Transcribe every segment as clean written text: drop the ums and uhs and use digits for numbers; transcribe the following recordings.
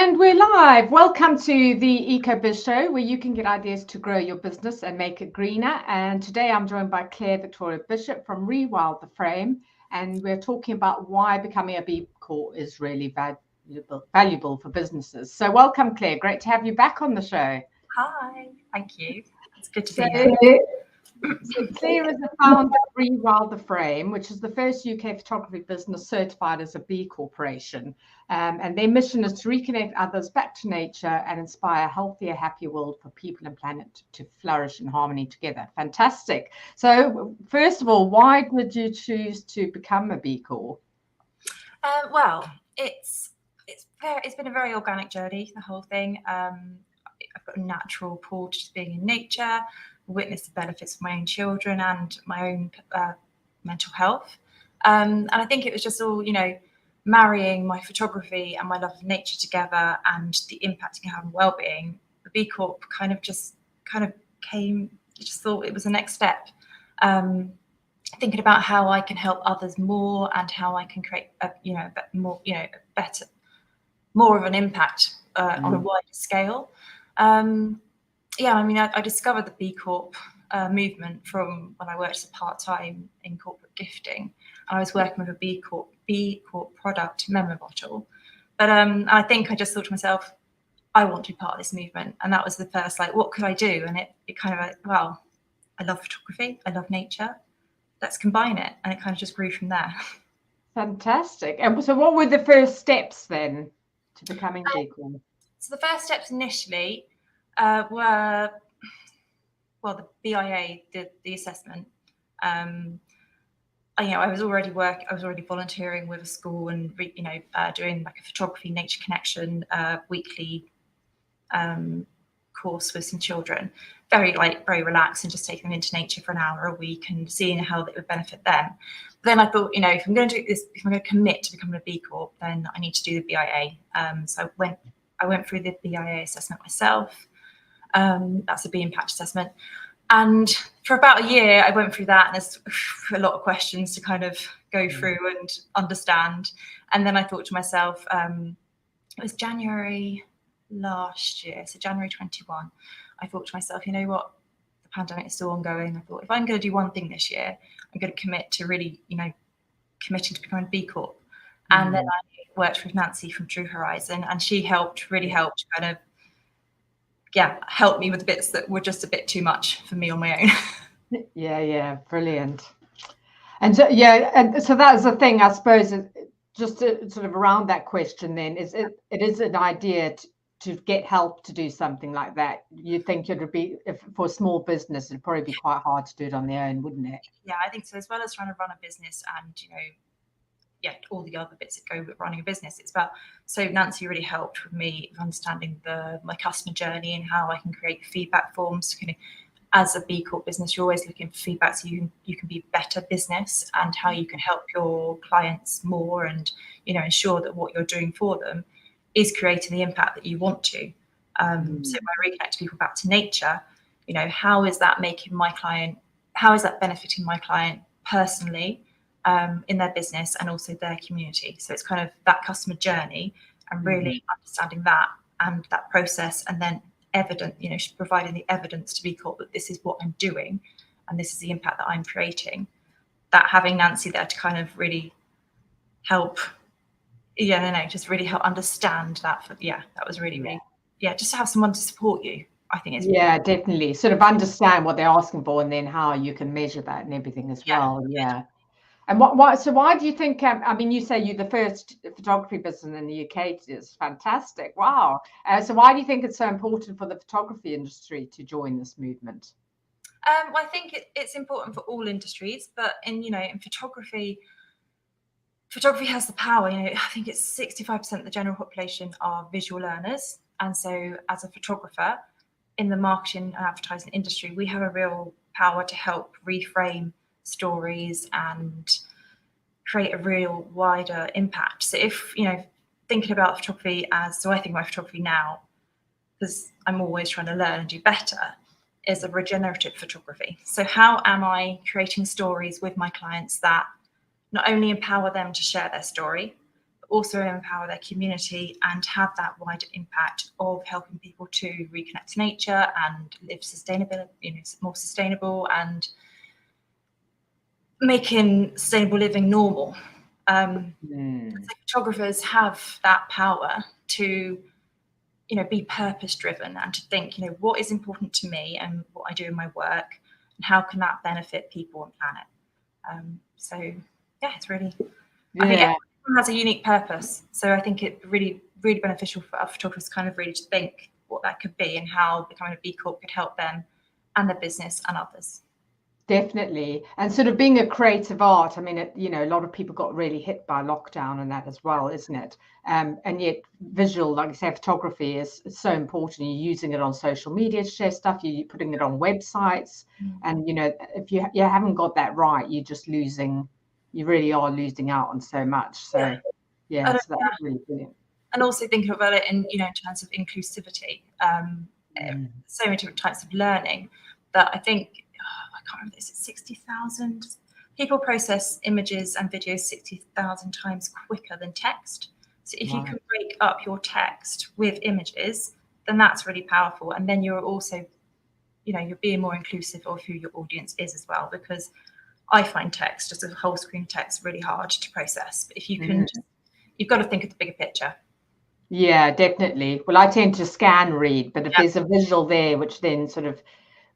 And we're live. Welcome to the EcoBiz Show, where you can get ideas to grow your business and make it greener. And today I'm joined by Claire Victoria Bishop from Rewild the Frame, and we're talking about why becoming a B Corp is really valuable for businesses. So welcome, Claire. Great to have you back on the show. Hi, thank you. It's good to be here. So Claire is the founder of Rewild the Frame, which is the first UK photography business certified as a B Corporation. And their mission is to reconnect others back to nature and inspire a healthier, happier world for people and planet to flourish in harmony together. Fantastic. So first of all, why did you choose to become a B Corp? Well, it's been a very organic journey, the whole thing. I've got a natural pull to just being in nature, witness the benefits of my own children and my own mental health. And I think it was just all, marrying my photography and my love of nature together and the impact it can have on well-being. The B Corp kind of came, just thought it was the next step. Thinking about how I can help others more and how I can create more of an impact on a wider scale. I discovered the B Corp movement from when I worked as a part-time in corporate gifting. I was working with a B Corp product memo bottle. But I think I just thought to myself, I want to be part of this movement. And that was the first, what could I do? And it kind of I love photography, I love nature. Let's combine it. And it kind of just grew from there. Fantastic. And so what were the first steps then to becoming B Corp? So the first steps initially were, the BIA did the assessment. I was already volunteering with a school and doing a photography nature connection weekly course with some children. Very relaxed and just taking them into nature for an hour a week and seeing how that would benefit them. But then I thought, if I'm going to do this, if I'm going to commit to becoming a B Corp, then I need to do the BIA. So I went through the BIA assessment myself. That's a B impact assessment. And for about a year, I went through that, and there's a lot of questions to kind of go through and understand. And then I thought to myself, it was January last year, so January 21, I thought to myself, you know what, the pandemic is still ongoing. I thought, if I'm going to do one thing this year, I'm going to commit to really, committing to becoming a B Corp. And then I worked with Nancy from True Horizon, and she really helped kind of, help me with the bits that were just a bit too much for me on my own. Yeah, brilliant. And so, and so that was the thing, I suppose, just to, sort of around that question then, it is an idea to get help to do something like that. You think it would be, for a small business, it'd probably be quite hard to do it on their own, wouldn't it? Yeah, I think so. As well as trying to run a business and, all the other bits that go with running a business. So Nancy really helped with me understanding my customer journey and how I can create feedback forms. As a B Corp business, you're always looking for feedback so you can be a better business, and how you can help your clients more and, ensure that what you're doing for them is creating the impact that you want to. So by reconnecting people back to nature, how is that benefiting my client personally, in their business and also their community? So it's kind of that customer journey and really understanding that and that process, and then providing the evidence to B Corp that this is what I'm doing and this is the impact that I'm creating. That having Nancy there to kind of really help, just really help understand that. That was really, just to have someone to support you, I think is definitely sort of understand what they're asking for and then how you can measure that and everything as well. And why do you think, you say you're the first photography business in the UK, is fantastic. Wow. So why do you think it's so important for the photography industry to join this movement? Well, I think it's important for all industries, but in photography has the power. I think it's 65% of the general population are visual learners. And so as a photographer in the marketing and advertising industry, we have a real power to help reframe stories and create a real wider impact. So if thinking about photography I think about photography now, because I'm always trying to learn and do better, is a regenerative photography. So how am I creating stories with my clients that not only empower them to share their story, also empower their community and have that wider impact of helping people to reconnect to nature and live sustainable, more sustainable, and making sustainable living normal. So photographers have that power to, be purpose driven and to think, what is important to me and what I do in my work, and how can that benefit people and planet. So yeah, it's really, I think everyone has a unique purpose. So I think it's really, really beneficial for our photographers kind of really to think what that could be and how becoming a B Corp could help them and their business and others. Definitely. And sort of being a creative art, I mean, a lot of people got really hit by lockdown and that as well, isn't it? And yet visual, like you say, photography is so important. You're using it on social media to share stuff, you're putting it on websites. And, if you haven't got that right, you're just losing, you really are losing out on so much. So, so that's really brilliant. And also thinking about it in terms of inclusivity, so many different types of learning that I think, I can't remember, is it 60,000 people process images and videos 60,000 times quicker than text. So if you can break up your text with images, then that's really powerful. And then you're also, you're being more inclusive of who your audience is as well, because I find text, just a whole screen text, really hard to process. But if you can, you've got to think of the bigger picture. Yeah, definitely. Well, I tend to scan read, but if there's a visual there, which then sort of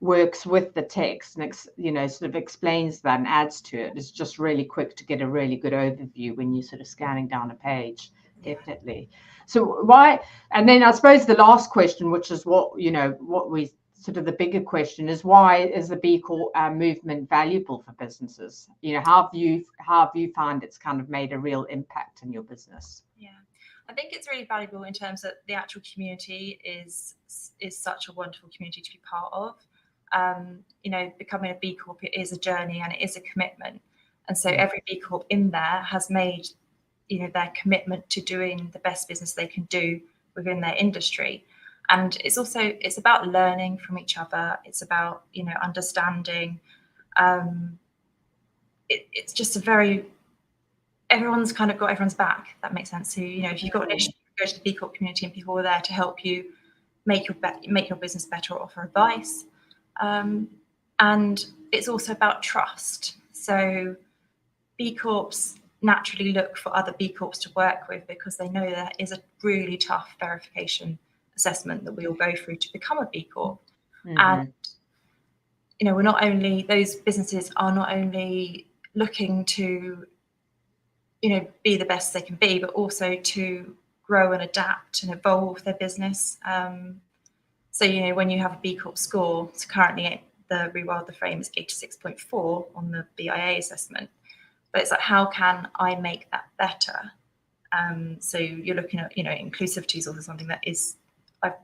works with the text and sort of explains that and adds to it, it's just really quick to get a really good overview when you're sort of scanning down a page. Definitely. So why, and then I suppose the last question, which is what we sort of the bigger question is, why is the B Corp movement valuable for businesses? How have you found it's kind of made a real impact in your business? I think it's really valuable in terms that the actual community is such a wonderful community to be part of. Becoming a B Corp, it is a journey and it is a commitment. And so every B Corp in there has made, their commitment to doing the best business they can do within their industry. And it's about learning from each other. It's about, understanding. It's just everyone's kind of got everyone's back. That makes sense. So, if you've got an issue, go to the B Corp community and people are there to help you make your business better or offer advice. And it's also about trust. So B Corps naturally look for other B Corps to work with because they know that is a really tough verification assessment that we all go through to become a B Corp. And, we're not only, those businesses are not only looking to, be the best they can be, but also to grow and adapt and evolve their business. So, when you have a B Corp score, so currently the Rewild the Frame is 86.4 on the BIA assessment. But it's like, how can I make that better? So you're looking at, inclusivity is also something that I've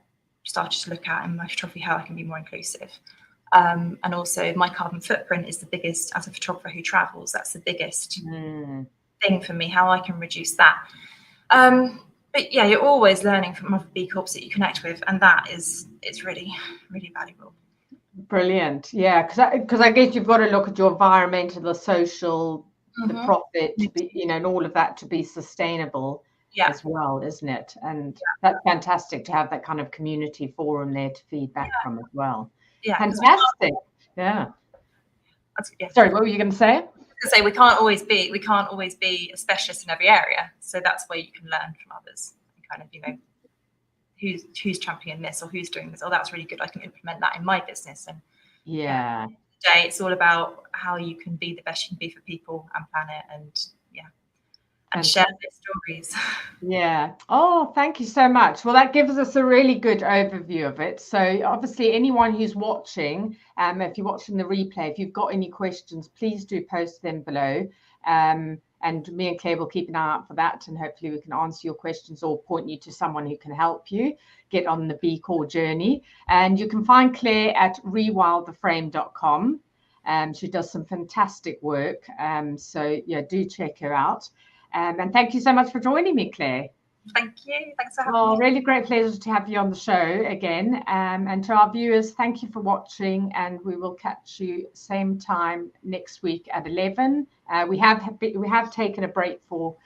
started to look at in my photography, how I can be more inclusive. And also my carbon footprint is the biggest, as a photographer who travels, that's the biggest thing for me, how I can reduce that. But yeah, you're always learning from other B Corps that you connect with, and it's really, really valuable. Brilliant. Yeah, because I guess you've got to look at your environmental, the social, the profit, and all of that to be sustainable as well, isn't it? And that's fantastic to have that kind of community forum there to feed back from as well. Yeah, fantastic. Yeah. Sorry, what were you going to say? We can't always be a specialist in every area. So that's where you can learn from others and kind of, who's championing this or who's doing this. Oh, that's really good. I can implement that in my business. And today it's all about how you can be the best you can be for people and planet, and share their stories. Yeah. Oh, thank you so much. Well, that gives us a really good overview of it. So obviously anyone who's watching, if you're watching the replay, if you've got any questions, please do post them below. And me and Claire will keep an eye out for that, and hopefully we can answer your questions or point you to someone who can help you get on the B Corp journey. And you can find Claire at rewildtheframe.com. She does some fantastic work. So yeah, do check her out. And thank you so much for joining me, Claire. Thank you. Thanks for having me. Really great pleasure to have you on the show again. And to our viewers, thank you for watching, and we will catch you same time next week at 11. We have taken a break for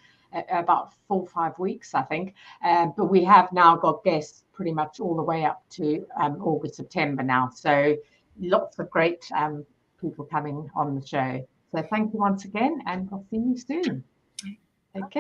about 4 or 5 weeks, I think. But we have now got guests pretty much all the way up to August, September now. So lots of great people coming on the show. So thank you once again, and I'll see you soon. Okay.